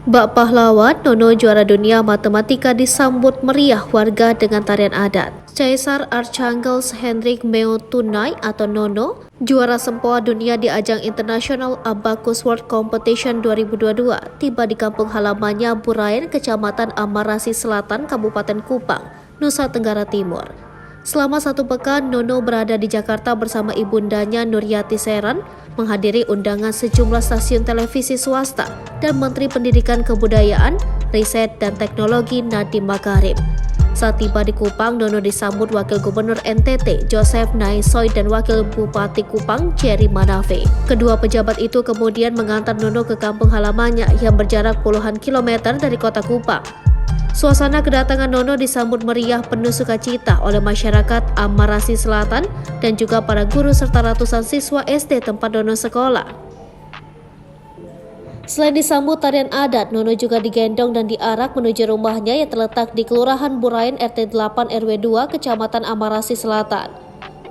Bak pahlawan, Nono juara dunia matematika disambut meriah warga dengan tarian adat. Caesar Archangel's Hendrik Meotunai atau Nono, juara sempoa dunia di ajang International Abacus World Competition 2022, tiba di kampung halamannya Burayan, Kecamatan Amarasi Selatan, Kabupaten Kupang, Nusa Tenggara Timur. Selama 1 pekan, Nono berada di Jakarta bersama ibundanya Nuryati Seran, menghadiri undangan sejumlah stasiun televisi swasta dan Menteri Pendidikan Kebudayaan, Riset dan Teknologi Nadiem Makarim. Saat tiba di Kupang, Nono disambut Wakil Gubernur NTT Joseph Naisoy dan Wakil Bupati Kupang Jerry Manafe. Kedua pejabat itu kemudian mengantar Nono ke kampung halamannya yang berjarak puluhan kilometer dari kota Kupang. Suasana kedatangan Nono disambut meriah penuh sukacita oleh masyarakat Amarasi Selatan dan juga para guru serta ratusan siswa SD tempat Nono sekolah. Selain disambut tarian adat, Nono juga digendong dan diarak menuju rumahnya yang terletak di Kelurahan Burayan RT 8 RW 2 Kecamatan Amarasi Selatan.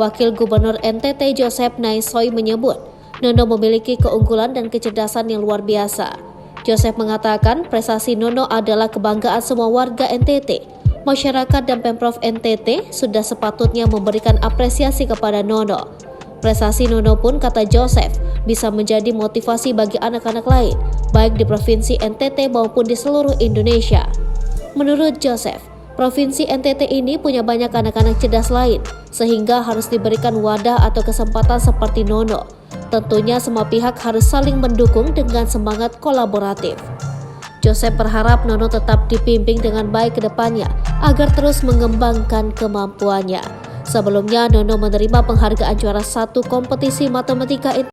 Wakil Gubernur NTT Joseph Naisoy menyebut, Nono memiliki keunggulan dan kecerdasan yang luar biasa. Joseph mengatakan prestasi Nono adalah kebanggaan semua warga NTT. Masyarakat dan Pemprov NTT sudah sepatutnya memberikan apresiasi kepada Nono. Prestasi Nono pun, kata Joseph, bisa menjadi motivasi bagi anak-anak lain, baik di Provinsi NTT maupun di seluruh Indonesia. Menurut Joseph, Provinsi NTT ini punya banyak anak-anak cerdas lain, sehingga harus diberikan wadah atau kesempatan seperti Nono. Tentunya semua pihak harus saling mendukung dengan semangat kolaboratif. Joseph berharap Nono tetap dibimbing dengan baik ke depannya agar terus mengembangkan kemampuannya. Sebelumnya, Nono menerima penghargaan juara 1 kompetisi matematika